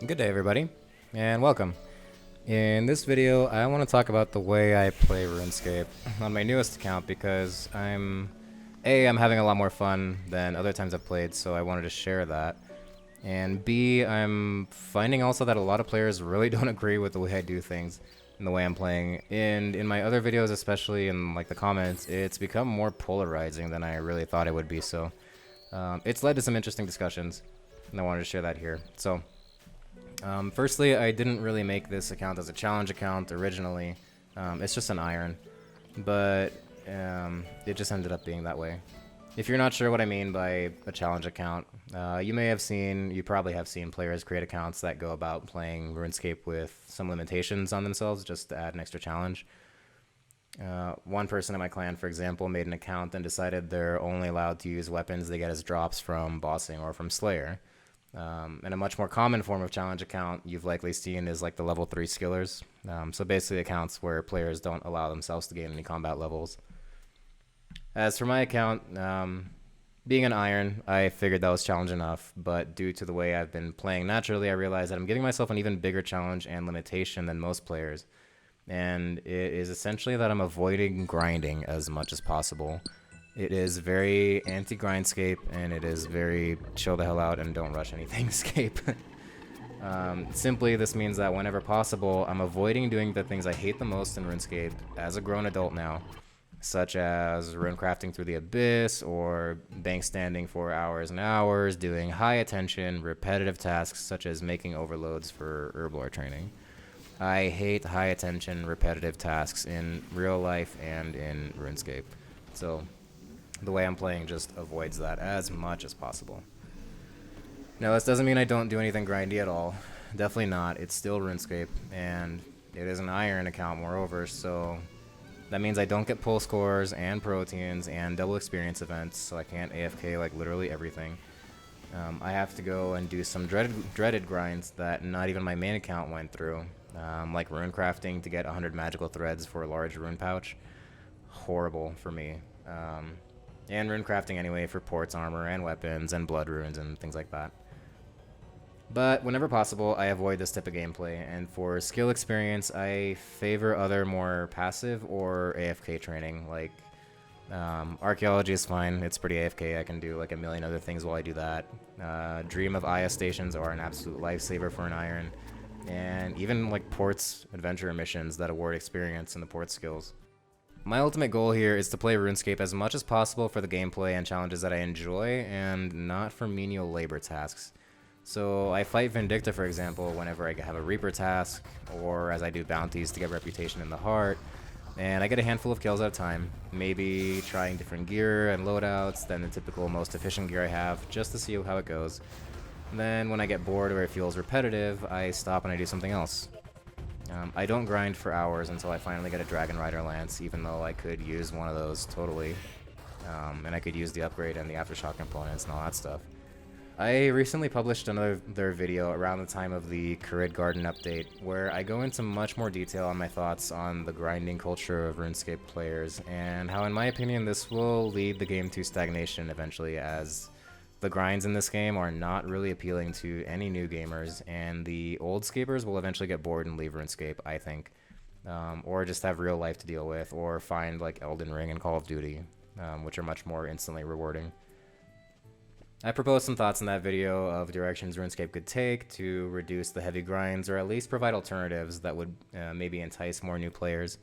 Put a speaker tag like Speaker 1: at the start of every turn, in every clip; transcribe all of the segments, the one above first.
Speaker 1: Good day everybody, and welcome. In this video, I want to talk about the way I play RuneScape on my newest account because I'm having a lot more fun than other times I've played, so I wanted to share that. And B, I'm finding also that a lot of players really don't agree with the way I do things and the way I'm playing. And in my other videos, especially in like the comments, it's become more polarizing than I really thought it would be, so it's led to some interesting discussions, and I wanted to share that here. So firstly, I didn't really make this account as a challenge account originally. It's just an iron, but it just ended up being that way. If you're not sure what I mean by a challenge account, you probably have seen players create accounts that go about playing RuneScape with some limitations on themselves just to add an extra challenge. One person in my clan, for example, made an account and decided they're only allowed to use weapons they get as drops from bossing or from Slayer. And a much more common form of challenge account you've likely seen is like the level 3 skillers. So basically accounts where players don't allow themselves to gain any combat levels. As for my account, being an iron, I figured that was challenge enough, but due to the way I've been playing naturally, I realized that I'm giving myself an even bigger challenge and limitation than most players. And it is essentially that I'm avoiding grinding as much as possible. It is very anti-GRINDSCAPE, and it is very chill the hell out and don't rush anything Scape. Simply, this means that whenever possible, I'm avoiding doing the things I hate the most in RuneScape as a grown adult now, such as runecrafting through the abyss, or bank standing for hours and hours, doing high attention, repetitive tasks such as making overloads for herblore training. I hate high attention, repetitive tasks in real life and in RuneScape. So the way I'm playing just avoids that as much as possible. Now, this doesn't mean I don't do anything grindy at all. Definitely not. It's still RuneScape, and it is an iron account moreover, so that means I don't get pull scores and proteins and double experience events, so I can't AFK like literally everything. I have to go and do some dreaded grinds that not even my main account went through, like rune crafting to get 100 magical threads for a large rune pouch. Horrible for me. And rune crafting anyway for ports, armor, and weapons, and blood runes, and things like that. But whenever possible, I avoid this type of gameplay, and for skill experience, I favor other more passive or AFK training, like archaeology is fine, it's pretty AFK, I can do like a million other things while I do that. Dream of Aya stations are an absolute lifesaver for an iron, and even like ports adventure missions that award experience in the port skills. My ultimate goal here is to play RuneScape as much as possible for the gameplay and challenges that I enjoy, and not for menial labor tasks. So I fight Vindicta, for example, whenever I have a Reaper task, or as I do bounties to get reputation in the heart, and I get a handful of kills at a time, maybe trying different gear and loadouts than the typical most efficient gear I have, just to see how it goes. And then when I get bored or it feels repetitive, I stop and I do something else. I don't grind for hours until I finally get a Dragon Rider Lance, even though I could use one of those totally. And I could use the upgrade and the Aftershock components and all that stuff. I recently published another video around the time of the Carid Garden update, where I go into much more detail on my thoughts on the grinding culture of RuneScape players, and how in my opinion this will lead the game to stagnation eventually, as the grinds in this game are not really appealing to any new gamers, and the old scapers will eventually get bored and leave RuneScape, I think. Or just have real life to deal with, or find like Elden Ring and Call of Duty, which are much more instantly rewarding. I proposed some thoughts in that video of directions RuneScape could take to reduce the heavy grinds, or at least provide alternatives that would maybe entice more new players.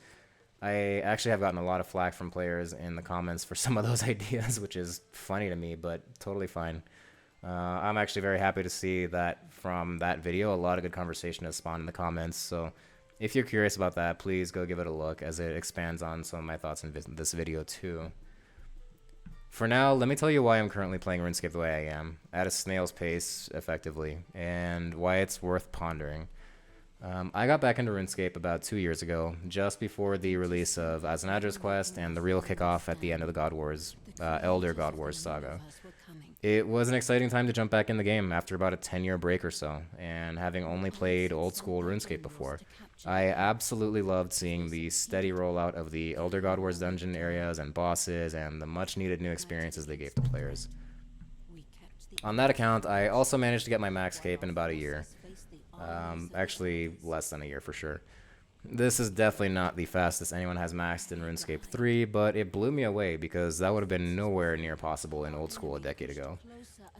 Speaker 1: I actually have gotten a lot of flack from players in the comments for some of those ideas, which is funny to me, but totally fine. I'm actually very happy to see that from that video, a lot of good conversation has spawned in the comments, so if you're curious about that, please go give it a look, as it expands on some of my thoughts in this video too. For now, let me tell you why I'm currently playing RuneScape the way I am, at a snail's pace, effectively, and why it's worth pondering. I got back into RuneScape about 2 years ago, just before the release of Azanadra's Quest and the real kickoff at the end of the God Wars, Elder God Wars saga. It was an exciting time to jump back in the game after about a 10-year break or so, and having only played old school RuneScape before. I absolutely loved seeing the steady rollout of the Elder God Wars dungeon areas and bosses, and the much needed new experiences they gave to players. On that account, I also managed to get my max cape in about a year. Actually, less than a year for sure. This is definitely not the fastest anyone has maxed in RuneScape 3, but it blew me away because that would have been nowhere near possible in old school a decade ago.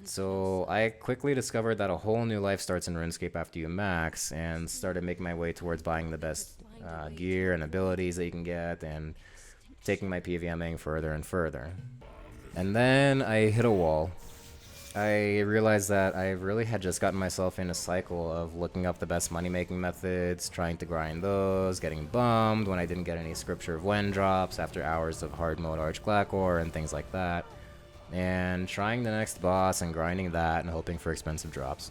Speaker 1: So I quickly discovered that a whole new life starts in RuneScape after you max, and started making my way towards buying the best gear and abilities that you can get, and taking my PVMing further and further. And then I hit a wall. I realized that I really had just gotten myself in a cycle of looking up the best money-making methods, trying to grind those, getting bummed when I didn't get any Scripture of When drops after hours of hard mode Archglacor and things like that, and trying the next boss and grinding that and hoping for expensive drops.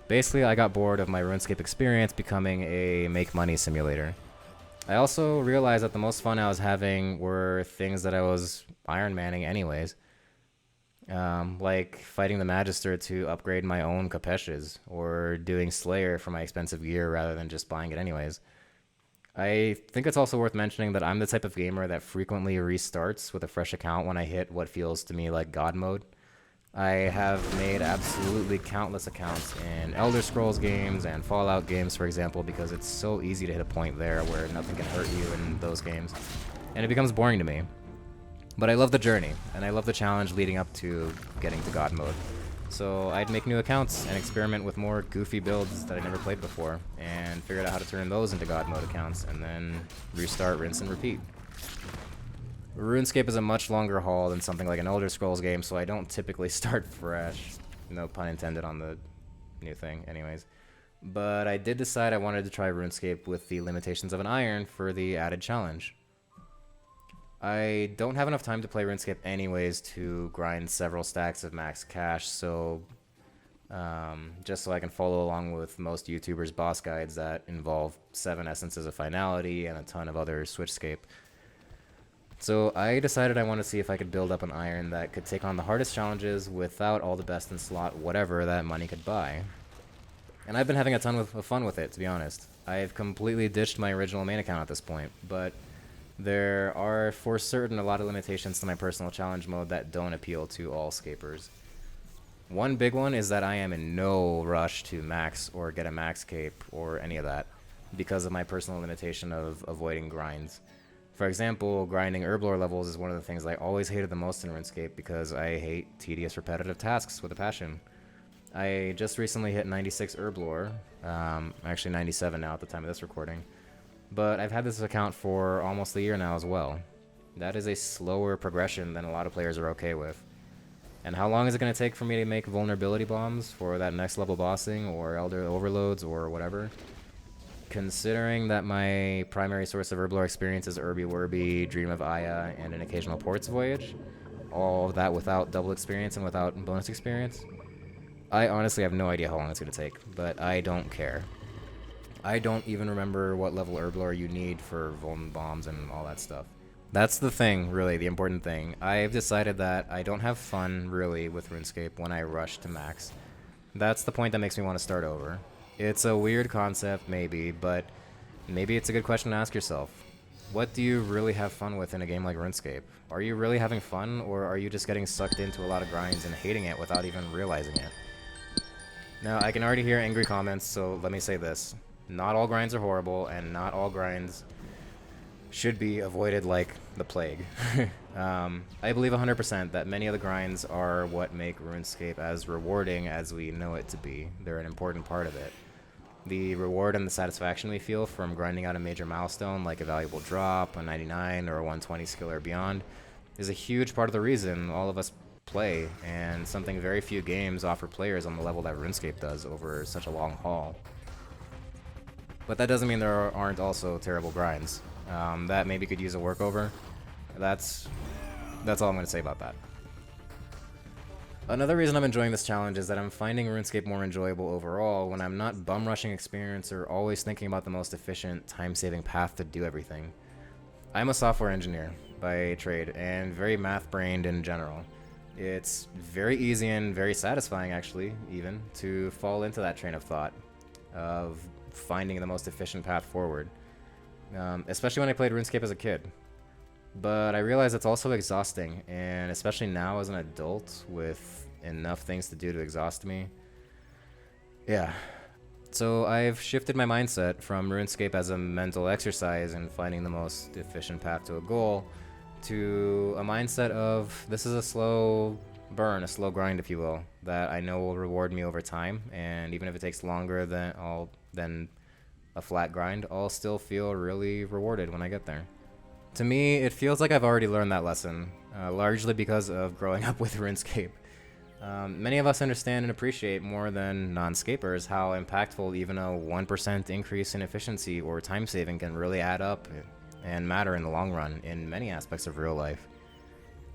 Speaker 1: Basically, I got bored of my RuneScape experience becoming a make-money simulator. I also realized that the most fun I was having were things that I was Iron Manning anyways. Like fighting the Magister to upgrade my own Capeshes, or doing Slayer for my expensive gear rather than just buying it anyways. I think it's also worth mentioning that I'm the type of gamer that frequently restarts with a fresh account when I hit what feels to me like God mode. I have made absolutely countless accounts in Elder Scrolls games and Fallout games, for example, because it's so easy to hit a point there where nothing can hurt you in those games, and it becomes boring to me. But I love the journey, and I love the challenge leading up to getting to God mode. So I'd make new accounts and experiment with more goofy builds that I never played before, and figured out how to turn those into God mode accounts, and then restart, rinse, and repeat. RuneScape is a much longer haul than something like an Elder Scrolls game, so I don't typically start fresh. No pun intended on the new thing, anyways. But I did decide I wanted to try RuneScape with the limitations of an iron for the added challenge. I don't have enough time to play RuneScape anyways to grind several stacks of max cash, so just so I can follow along with most YouTubers' boss guides that involve 7 essences of finality and a ton of other switchscape. So I decided I wanted to see if I could build up an iron that could take on the hardest challenges without all the best in slot whatever that money could buy. And I've been having a ton of fun with it, to be honest. I've completely ditched my original main account at this point, but there are for certain a lot of limitations to my personal challenge mode that don't appeal to all scapers. One big one is that I am in no rush to max or get a max cape or any of that because of my personal limitation of avoiding grinds. For example, grinding herblore levels is one of the things I always hated the most in RuneScape because I hate tedious repetitive tasks with a passion. I just recently hit 96 herblore, actually 97 now at the time of this recording. But I've had this account for almost a year now as well. That is a slower progression than a lot of players are okay with. And how long is it going to take for me to make vulnerability bombs for that next level bossing or elder overloads or whatever? Considering that my primary source of herblore experience is Irby Werby, Dream of Aya, and an occasional ports voyage, all of that without double experience and without bonus experience, I honestly have no idea how long it's going to take, but I don't care. I don't even remember what level herblore you need for vuln bombs and all that stuff. That's the thing, really, the important thing. I've decided that I don't have fun, really, with RuneScape when I rush to max. That's the point that makes me want to start over. It's a weird concept, maybe, but maybe it's a good question to ask yourself. What do you really have fun with in a game like RuneScape? Are you really having fun, or are you just getting sucked into a lot of grinds and hating it without even realizing it? Now, I can already hear angry comments, so let me say this. Not all grinds are horrible, and not all grinds should be avoided like the plague. I believe 100% that many of the grinds are what make RuneScape as rewarding as we know it to be. They're an important part of it. The reward and the satisfaction we feel from grinding out a major milestone like a valuable drop, a 99, or a 120 skill or beyond is a huge part of the reason all of us play, and something very few games offer players on the level that RuneScape does over such a long haul. But that doesn't mean there aren't also terrible grinds. That maybe could use a workover. That's all I'm going to say about that. Another reason I'm enjoying this challenge is that I'm finding RuneScape more enjoyable overall when I'm not bum rushing experience or always thinking about the most efficient, time-saving path to do everything. I'm a software engineer by trade and very math-brained in general. It's very easy and very satisfying, actually, even, to fall into that train of thought of finding the most efficient path forward, especially when I played RuneScape as a kid. But I realize it's also exhausting, and especially now as an adult with enough things to do to exhaust me. Yeah, So I've shifted my mindset from RuneScape as a mental exercise and finding the most efficient path to a goal to a mindset of this is a slow burn, a slow grind, if you will, that I know will reward me over time. And even if it takes longer than a flat grind, I'll still feel really rewarded when I get there. To me, it feels like I've already learned that lesson, largely because of growing up with RuneScape. Many of us understand and appreciate more than non-scapers how impactful even a 1% increase in efficiency or time saving can really add up and matter in the long run in many aspects of real life.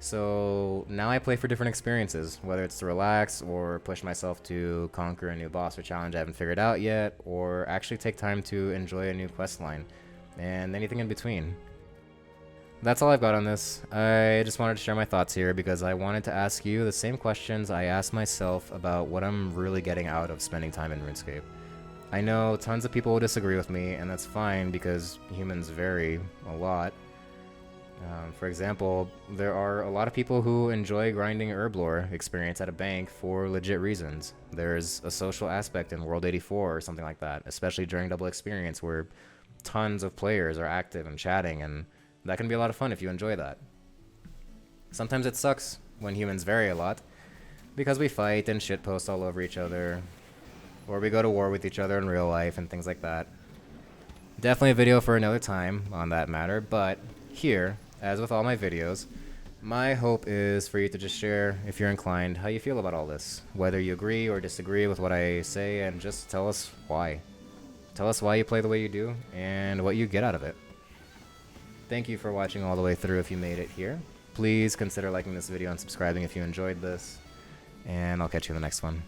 Speaker 1: So now I play for different experiences, whether it's to relax or push myself to conquer a new boss or challenge I haven't figured out yet, or actually take time to enjoy a new quest line, and anything in between. That's all I've got on this. I just wanted to share my thoughts here because I wanted to ask you the same questions I asked myself about what I'm really getting out of spending time in RuneScape. I know tons of people will disagree with me, and that's fine because humans vary a lot. For example, there are a lot of people who enjoy grinding Herblore experience at a bank for legit reasons. There's a social aspect in World 84 or something like that, especially during double experience where tons of players are active and chatting, and that can be a lot of fun if you enjoy that. Sometimes it sucks when humans vary a lot because we fight and shitpost all over each other, or we go to war with each other in real life and things like that. Definitely a video for another time on that matter, but here, as with all my videos, my hope is for you to just share, if you're inclined, how you feel about all this. Whether you agree or disagree with what I say, and just tell us why. Tell us why you play the way you do, and what you get out of it. Thank you for watching all the way through if you made it here. Please consider liking this video and subscribing if you enjoyed this, and I'll catch you in the next one.